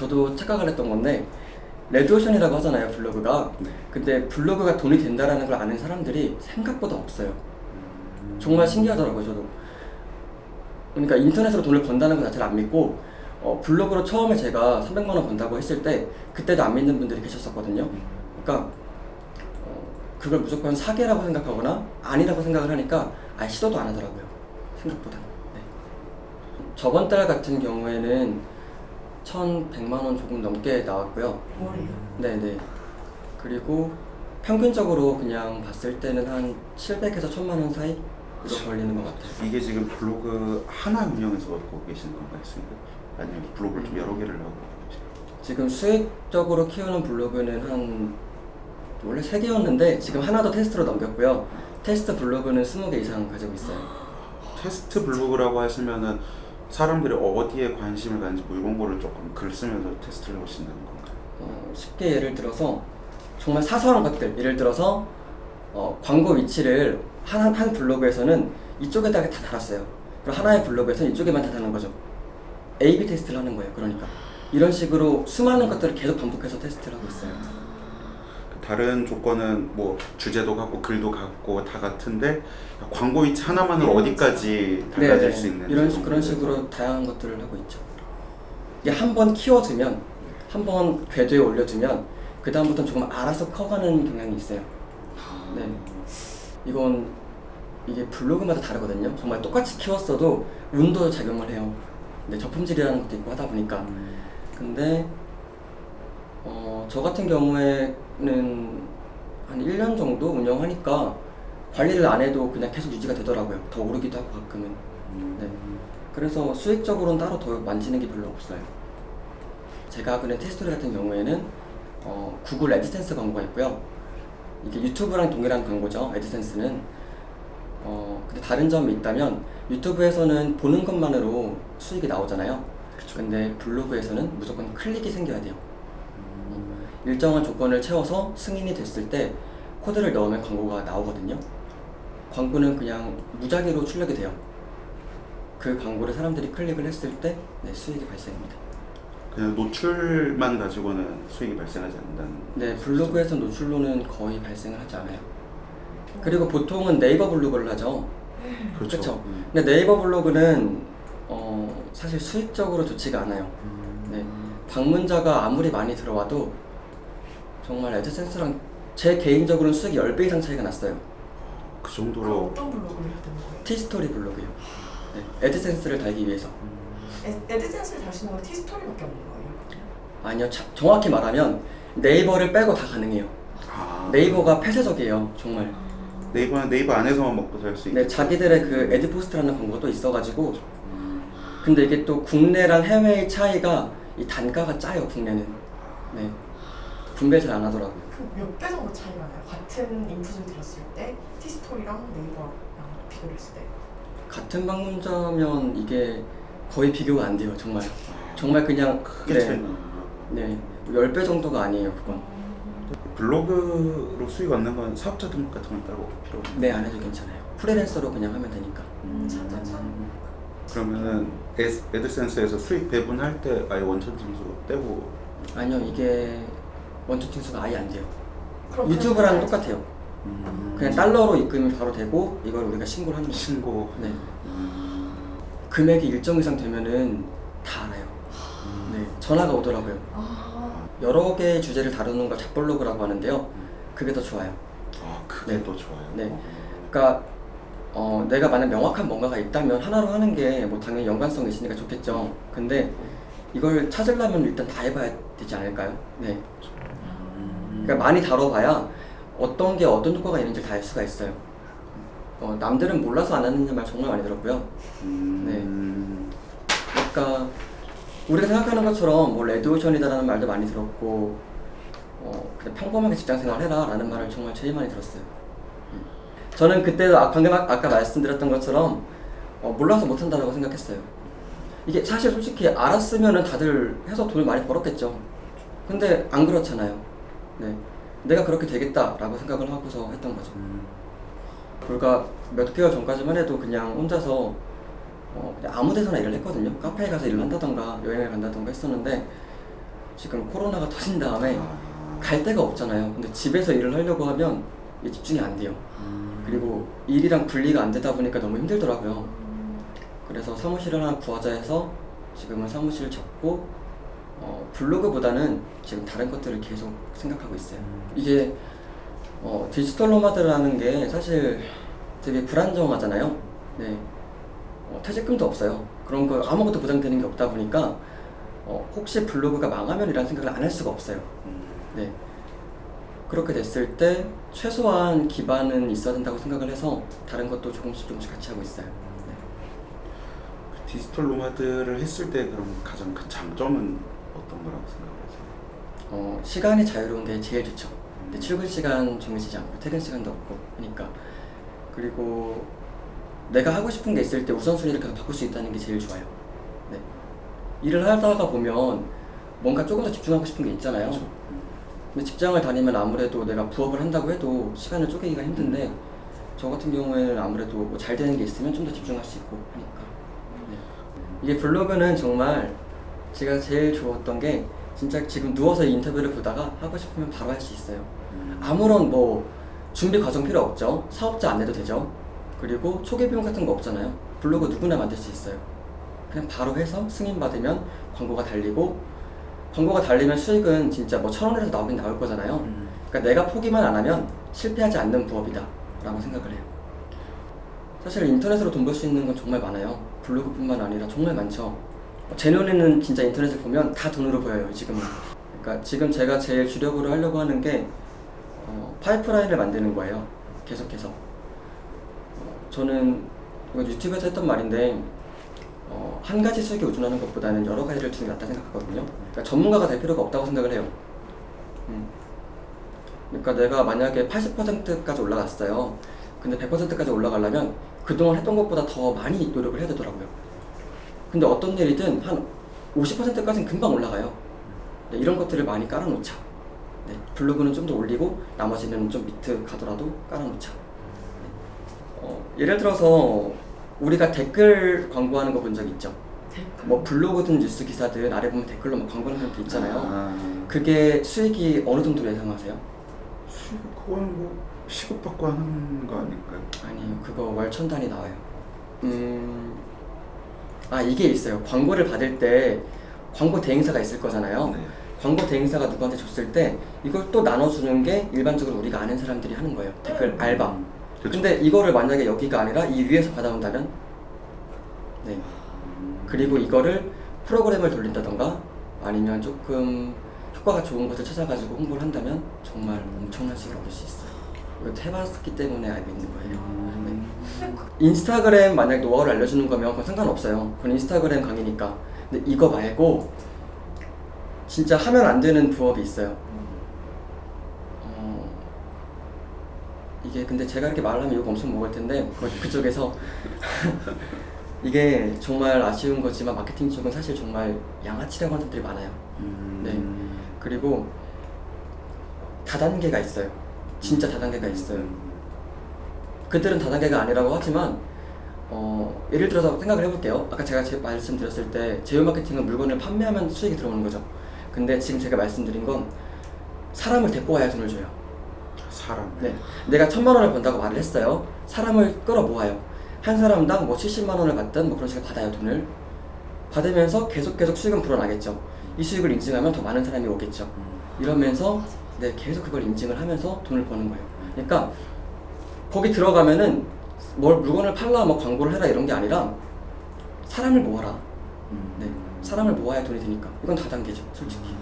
저도 착각을 했던 건데 레드오션이라고 하잖아요, 블로그가. 네. 근데 블로그가 돈이 된다라는 걸 아는 사람들이 생각보다 없어요. 정말 신기하더라고요, 저도. 그러니까 인터넷으로 돈을 번다는 것 자체를 안 믿고 블로그로 처음에 제가 300만 원 번다고 했을 때 그때도 안 믿는 분들이 계셨었거든요. 그러니까 그걸 무조건 사기라고 생각하거나 아니라고 생각을 하니까 아예 시도도 안 하더라고요, 생각보다. 네. 저번 달 같은 경우에는 1,100만 원 조금 넘게 나왔고요. 월이요? 네네. 그리고 평균적으로 그냥 봤을 때는 한 700에서 1,000만 원 사이로 걸리는 것 같아요. 이게 지금 블로그 하나 운영해서 갖고 계시는 건가요? 아니면 블로그를 좀 여러 개를 하고 계신가요? 지금 수익적으로 키우는 블로그는 원래 3개였는데 지금 하나 더 테스트로 넘겼고요. 테스트 블로그는 20개 이상 가지고 있어요. 테스트 블로그라고 하시면은 사람들이 어디에 관심을 가는지 뭐 이런 거를 조금 글 쓰면서 테스트를 하신다는 건가요? 쉽게 예를 들어서 정말 사소한 것들, 예를 들어서 광고 위치를 한 블로그에서는 이쪽에다가 다 달았어요. 그럼 하나의 블로그에서는 이쪽에만 다 다는 거죠. A/B 테스트를 하는 거예요. 그러니까 이런 식으로 수많은 것들을 계속 반복해서 테스트를 하고 있어요. 다른 조건은 뭐 주제도 같고 글도 같고 다 같은데 광고 위치 하나만으로 어디까지 달라질 수 있는 그런 식으로 다양한 것들을 하고 있죠. 이게 한번 키워주면, 한번 궤도에 올려주면 그 다음부터는 조금 알아서 커가는 경향이 있어요. 네, 이게 블로그마다 다르거든요. 정말 똑같이 키웠어도 운도 작용을 해요. 근데 저품질이라는 것도 있고 하다 보니까. 근데 저 같은 경우에는 한 1년 정도 운영하니까 관리를 안 해도 그냥 계속 유지가 되더라고요. 더 오르기도 하고 가끔은. 네. 그래서 수익적으로는 따로 더 만지는 게 별로 없어요. 제가 하고 있는 티스토리 같은 경우에는 구글 애드센스 광고가 있고요. 이게 유튜브랑 동일한 광고죠, 애드센스는. 근데 다른 점이 있다면 유튜브에서는 보는 것만으로 수익이 나오잖아요. 그쵸. 근데 블로그에서는 무조건 클릭이 생겨야 돼요. 일정한 조건을 채워서 승인이 됐을 때 코드를 넣으면 광고가 나오거든요. 광고는 그냥 무작위로 출력이 돼요. 그 광고를 사람들이 클릭을 했을 때 수익이 발생합니다. 그냥 노출만 가지고는 수익이 발생하지 않는다는. 네, 블로그에서 노출로는 거의 발생을 하지 않아요. 그리고 보통은 네이버 블로그를 하죠. 그렇죠. 그쵸? 근데 네이버 블로그는 사실 수익적으로 좋지가 않아요. 네, 방문자가 아무리 많이 들어와도 정말 애드센스랑 제 개인적으로는 수익이 10배 이상 차이가 났어요. 그 그럼 정도로. 어떤 블로그를 하는 거예요? 티스토리 블로그요. 네, 애드센스를 달기 위해서. 애드센스를 다시는 건 티스토리밖에 없는 거예요? 아니요, 정확히 말하면 네이버를 빼고 다 가능해요. 네이버가 폐쇄적이에요, 정말. 네이버는 네이버 안에서만 먹고 살 수 있게. 네, 자기들의 그 에드포스트라는 광고도 있어가지고. 근데 이게 또 국내랑 해외의 차이가 이 단가가 짜요, 국내는. 네, 분배 잘 안 하더라고요. 몇 배 정도 차이가 나요? 같은 인풋을 들었을 때 티스토리랑 네이버랑 비교를 했을 때? 같은 방문자면 이게 거의 비교가 안 돼요, 정말. 정말 그냥 크게 차이 나는군요. 네, 10배 정도가 아니에요, 그건. 블로그로 수익 얻는 건 사업자 등록 같은 건 따로 필요 없나요? 네, 안 해도 괜찮아요. 프리랜서로 그냥 하면 되니까. 참. 그러면은 애드센스에서 수익 배분할 때 아예 원천 징수 떼고. 아니요, 이게 원천 징수가 아예 안 돼요. 그럼 유튜브랑 그렇게 똑같아요. 그냥 달러로 입금이 바로 되고 이걸 우리가 신고를 하는 거예요. 신고. 네. 금액이 일정 이상 되면은 다 알아요. 네, 전화가 오더라고요. 여러 개의 주제를 다루는 걸 잡블로그라고 하는데요. 그게 더 좋아요. 그게 네. 더 좋아요. 네. 그러니까 내가 만약 명확한 뭔가가 있다면 하나로 하는 게 뭐 당연히 연관성이 있으니까 좋겠죠. 근데 이걸 찾으려면 일단 다 해봐야 되지 않을까요? 네. 그러니까 많이 다뤄봐야 어떤 게 어떤 효과가 있는지 다 알 수가 있어요. 남들은 몰라서 안 하는 말 정말 많이 들었고요. 그러니까 우리가 생각하는 것처럼 뭐 레드오션이다라는 말도 많이 들었고 그냥 평범하게 직장생활 해라 라는 말을 정말 제일 많이 들었어요. 저는 그때도 방금 아까 말씀드렸던 것처럼 몰라서 못한다고 생각했어요. 이게 사실 솔직히 알았으면 다들 해서 돈을 많이 벌었겠죠. 근데 안 그렇잖아요. 네, 내가 그렇게 되겠다라고 생각을 하고서 했던 거죠. 불과 몇 개월 전까지만 해도 그냥 혼자서 그냥 아무 데서나 일을 했거든요. 카페에 가서 일을 한다던가 여행을 간다던가 했었는데 지금 코로나가 터진 다음에 아. 갈 데가 없잖아요. 근데 집에서 일을 하려고 하면 이게 집중이 안 돼요. 그리고 일이랑 분리가 안 되다 보니까 너무 힘들더라고요. 그래서 사무실을 하나 구하자 해서 지금은 사무실 잡고 블로그보다는 지금 다른 것들을 계속 생각하고 있어요. 이게 디지털 노마드라는 게 사실 되게 불안정하잖아요. 네. 퇴직금도 없어요. 그런 거 아무것도 보장되는 게 없다 보니까 혹시 블로그가 망하면 이라는 생각을 안 할 수가 없어요. 네. 그렇게 됐을 때 최소한 기반은 있어야 된다고 생각을 해서 다른 것도 조금씩 같이 하고 있어요. 네. 그 디지털 노마드를 했을 때 그럼 가장 큰 장점은 어떤 거라고 생각하세요? 시간이 자유로운 게 제일 좋죠. 근데 출근 시간 정해지지 않고 퇴근 시간도 없고 하니까. 그리고 내가 하고 싶은 게 있을 때 우선순위를 계속 바꿀 수 있다는 게 제일 좋아요. 네. 일을 하다가 보면 뭔가 조금 더 집중하고 싶은 게 있잖아요. 그렇죠. 근데 직장을 다니면 아무래도 내가 부업을 한다고 해도 시간을 쪼개기가 힘든데 저 같은 경우에는 아무래도 뭐 잘 되는 게 있으면 좀 더 집중할 수 있고 하니까. 네. 이게 블로그는 정말 제가 제일 좋았던 게 진짜 지금 누워서 이 인터뷰를 보다가 하고 싶으면 바로 할 수 있어요. 아무런 뭐 준비 과정 필요 없죠. 사업자 안 내도 되죠. 그리고 초기 비용 같은 거 없잖아요. 블로그 누구나 만들 수 있어요. 그냥 바로 해서 승인 받으면 광고가 달리고, 광고가 달리면 수익은 진짜 뭐 1,000원에서 나오긴 나올 거잖아요. 그러니까 내가 포기만 안 하면 실패하지 않는 부업이다 라고 생각을 해요. 사실 인터넷으로 돈 벌 수 있는 건 정말 많아요. 블로그뿐만 아니라 정말 많죠. 제 눈에는 진짜 인터넷을 보면 다 돈으로 보여요, 지금은. 그러니까 지금 제가 제일 주력으로 하려고 하는 게 파이프라인을 만드는 거예요. 계속해서. 저는 이거 유튜브에서 했던 말인데 한 가지 수익에 의존하는 것보다는 여러 가지를 두는 게 낫다 생각하거든요. 그러니까 전문가가 될 필요가 없다고 생각을 해요. 그러니까 내가 만약에 80%까지 올라갔어요. 근데 100%까지 올라가려면 그동안 했던 것보다 더 많이 노력을 해야 되더라고요. 근데 어떤 일이든 한 50%까지는 금방 올라가요. 네, 이런 것들을 많이 깔아놓자. 네, 블로그는 좀 더 올리고 나머지는 좀 밑에 가더라도 깔아놓자. 예를 들어서 우리가 댓글 광고하는 거 본 적 있죠? 댓글. 뭐 블로그든 뉴스 기사든 아래 보면 댓글로 막 광고하는 사람도 있잖아요. 그게 수익이 어느 정도로 예상하세요? 수익 그거는 뭐 시급받고 하는 거 아닐까요? 아니요, 그거 월천 단위 나와요. 이게 있어요. 광고를 받을 때 광고 대행사가 있을 거잖아요. 네. 광고 대행사가 누구한테 줬을 때 이걸 또 나눠주는 게 일반적으로 우리가 아는 사람들이 하는 거예요. 댓글 알바. 그쵸. 근데 이거를 만약에 여기가 아니라 이 위에서 받아온다면, 네. 그리고 이거를 프로그램을 돌린다던가 아니면 조금 효과가 좋은 것을 찾아가지고 홍보를 한다면 정말 엄청난 수익을 얻을 수 있어요. 이거 해봤기 때문에 알고 있는 거예요. 네. 인스타그램 만약 노하우를 알려주는 거면 그건 상관없어요. 그건 인스타그램 강의니까. 근데 이거 말고 진짜 하면 안 되는 부업이 있어요. 이게 근데 제가 이렇게 말하면 욕 엄청 먹을 텐데 그쪽에서 이게 정말 아쉬운 거지만 마케팅 쪽은 사실 정말 양아치라고 하는 사람들이 많아요. 네. 그리고 다단계가 있어요. 진짜 다단계가 있어요. 그들은 다단계가 아니라고 하지만 예를 들어서 생각을 해볼게요. 아까 제가 말씀드렸을 때 제휴 마케팅은 물건을 판매하면 수익이 들어오는 거죠. 근데 지금 제가 말씀드린 건 사람을 데리고 와야 돈을 줘요. 사람. 네, 내가 1,000만 원을 번다고 말을 했어요. 사람을 끌어 모아요. 한 사람당 뭐 70만 원을 받든 뭐 그런 식으로 받아요. 돈을 받으면서 계속 수익은 불어나겠죠. 이 수익을 인증하면 더 많은 사람이 오겠죠. 이러면서 네, 계속 그걸 인증을 하면서 돈을 버는 거예요. 그러니까 거기 들어가면은 뭘 물건을 팔라 뭐 광고를 해라 이런 게 아니라 사람을 모아라. 네, 사람을 모아야 돈이 되니까 이건 다단계죠, 솔직히.